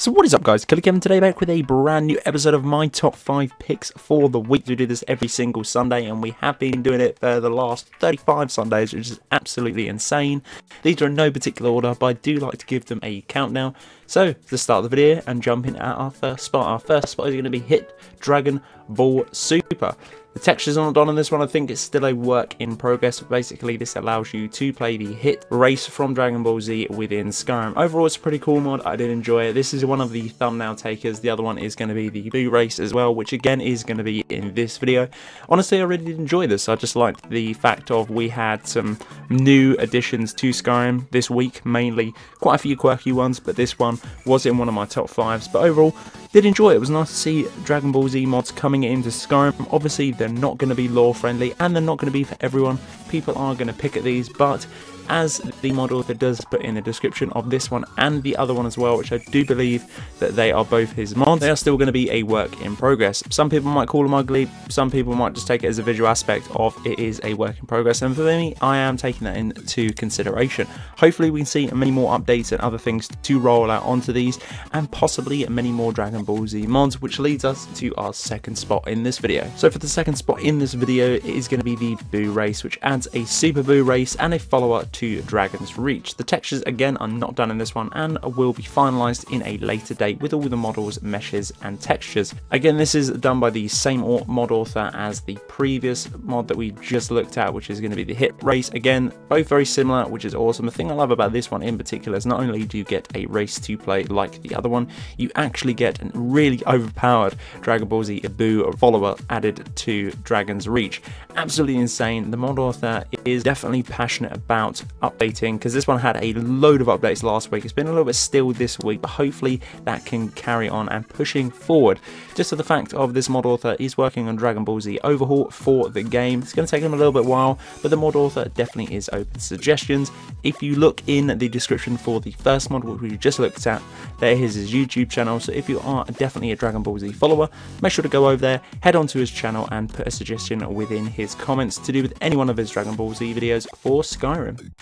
So what is up guys, Killerkev today back with a brand new episode of my top 5 picks for the week. We do this every single Sunday and we have been doing it for the last 35 Sundays, which is absolutely insane. These are in no particular order, but I do like to give them a countdown. So let's start the video and jump in at our first spot. Our first spot is going to be Hit Dragon Ball Super. The textures are not done on this one. I think it's still a work in progress. Basically, this allows you to play the hit race from Dragon Ball Z within Skyrim. Overall, it's a pretty cool mod. I did enjoy it. This is one of the thumbnail takers. The other one is going to be the Boo race as well, which again is going to be in this video. Honestly, I really did enjoy this. I just liked the fact of we had some new additions to Skyrim this week, mainly quite a few quirky ones, but this one was in one of my top 5s. But overall, did enjoy it. It was nice to see Dragon Ball Z mods coming into Skyrim. Obviously, they're not going to be lore friendly and they're not going to be for everyone. People are going to pick at these, but as the mod author does put in the description of this one and the other one as well, which I do believe that they are both his mods, they are still going to be a work in progress. Some people might call them ugly, some people might just take it as a visual aspect of it is a work in progress, and for me, I am taking that into consideration. Hopefully we can see many more updates and other things to roll out onto these, and possibly many more Dragon Ball Z mods, which leads us to our second spot in this video. So for the second spot in this video, it is going to be the Boo race, which adds a Super Boo race and a follower to Dragon's Reach. The textures again are not done in this one and will be finalized in a later date with all the models, meshes and textures. Again, this is done by the same mod author as the previous mod that we just looked at, which is going to be the Hit race. Again, both very similar, which is awesome. The thing I love about this one in particular is not only do you get a race to play like the other one, you actually get a really overpowered Dragon Ball Z Boo follower added to Dragon's Reach. Absolutely insane. The mod author is definitely passionate about updating, because this one had a load of updates last week. It's been a little bit still this week, but hopefully that can carry on and pushing forward. Just to the fact of this mod author is working on Dragon Ball Z Overhaul for the game. It's going to take him a little bit while, but the mod author definitely is open to suggestions. If you look in the description for the first mod, which we just looked at, there is his YouTube channel. So if you are definitely a Dragon Ball Z follower, make sure to go over there, head onto his channel and put a suggestion within his comments to do with any one of his Dragon Ball Z videos for Skyrim.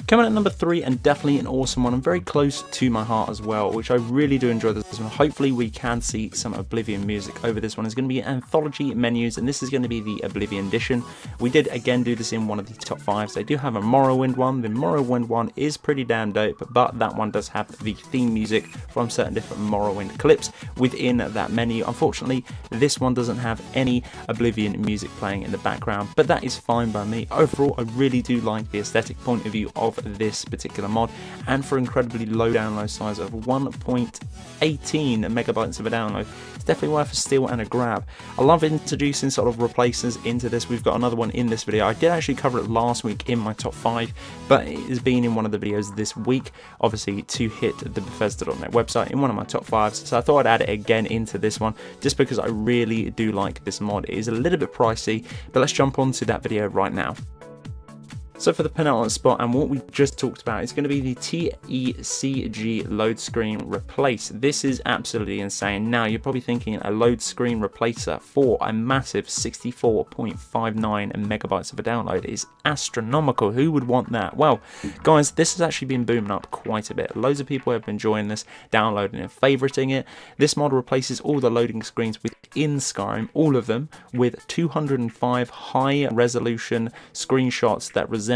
Coming at number 3, and definitely an awesome one and very close to my heart as well, which I really do enjoy this one. Hopefully we can see some Oblivion music over this one. Is going to be Anthology menus, and this is going to be the Oblivion edition. We did again do this in one of the top 5s. They do have a Morrowind one. The Morrowind one is pretty damn dope, but that one does have the theme music from certain different Morrowind clips within that menu. Unfortunately, this one doesn't have any Oblivion music playing in the background, but that is fine by me. Overall, I really do like the aesthetic point of view of this particular mod, and for incredibly low download size of 1.18 megabytes of a download, it's definitely worth a steal and a grab. I love introducing sort of replacers into this. We've got another one in this video. I did actually cover it last week in my top 5, but it has been in one of the videos this week, obviously to hit the Bethesda.net website in one of my top 5s, so I thought I'd add it again into this one just because I really do like this mod. It is a little bit pricey, but let's jump onto that video right now. So for the penultimate spot, and what we just talked about, is going to be the TESG load screen replace. This is absolutely insane. Now you're probably thinking a load screen replacer for a massive 64.59 megabytes of a download is astronomical. Who would want that? Well, guys, this has actually been booming up quite a bit. Loads of people have been enjoying this, downloading and favoriting it. This mod replaces all the loading screens within Skyrim, all of them, with 205 high resolution screenshots that resemble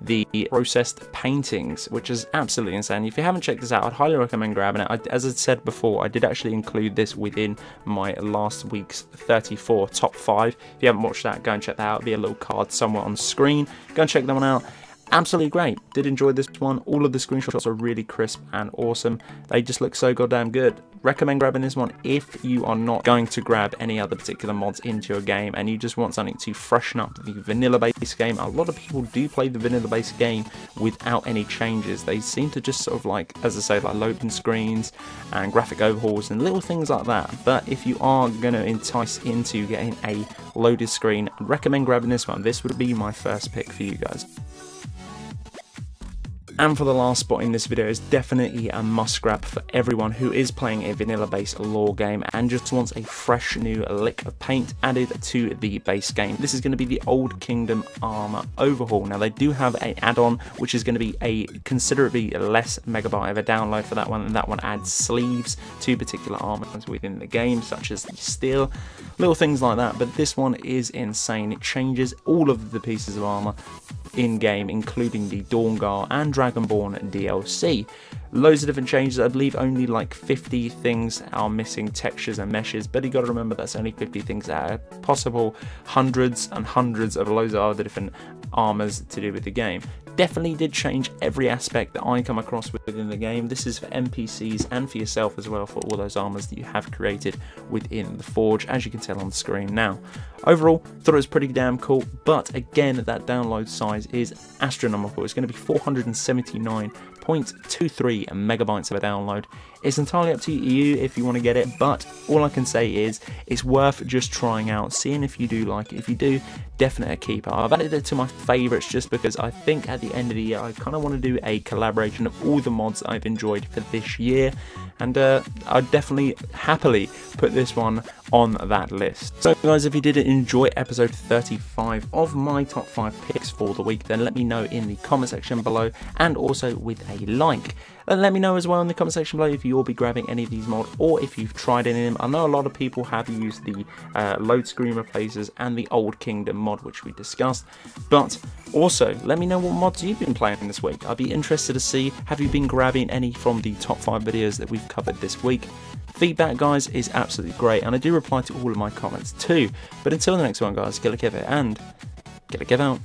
the processed paintings, which is absolutely insane. If you haven't checked this out, I'd highly recommend grabbing it. As I said before, I did actually include this within my last week's 34 top 5. If you haven't watched that, go and check that out. There'll be a little card somewhere on the screen. Go and check that one out. Absolutely great. Did enjoy this one. All of the screenshots are really crisp and awesome. They just look so goddamn good. Recommend grabbing this one if you are not going to grab any other particular mods into your game and you just want something to freshen up the vanilla based game. A lot of people do play the vanilla based game without any changes. They seem to just sort of like, as I say, like loading screens and graphic overhauls and little things like that. But if you are going to entice into getting a loaded screen, I'd recommend grabbing this one. This would be my first pick for you guys. And for the last spot in this video is definitely a must grab for everyone who is playing a vanilla based lore game and just wants a fresh new lick of paint added to the base game. This is going to be the Old Kingdom Armor Overhaul. Now they do have an add-on which is going to be a considerably less megabyte of a download for that one, and that one adds sleeves to particular armors within the game, such as the steel, little things like that. But this one is insane. It changes all of the pieces of armor in game, including the Dawngar and Dragonborn DLC. Loads of different changes. I believe only like 50 things are missing textures and meshes, but you got to remember that's only 50 things out of possible hundreds and hundreds of loads of other different armors to do with the game. Definitely did change every aspect that I come across within the game. This is for NPCs and for yourself as well, for all those armors that you have created within the Forge, as you can tell on the screen now. Overall, thought it was pretty damn cool, but again, that download size is astronomical. It's going to be 479.23 megabytes of a download. It's entirely up to you if you want to get it, but all I can say is it's worth just trying out, seeing if you do like it. If you do, definitely a keeper. I've added it to my favourites just because I think at the end of the year I kind of want to do a collaboration of all the mods I've enjoyed for this year, and I'd definitely happily put this one on that list. So guys, if you did enjoy episode 35 of my top 5 picks for the week, then let me know in the comment section below, and also with a like. And let me know as well in the comment section below if you'll be grabbing any of these mods or if you've tried any of them. I know a lot of people have used the Loadscreen replacers and the Old Kingdom mod, which we discussed, but also let me know what mods you've been playing this week. I'd be interested to see, have you been grabbing any from the top 5 videos that we've covered this week? Feedback, guys, is absolutely great, and I do reply to all of my comments too. But until the next one, guys, Killerkev and Killerkev out.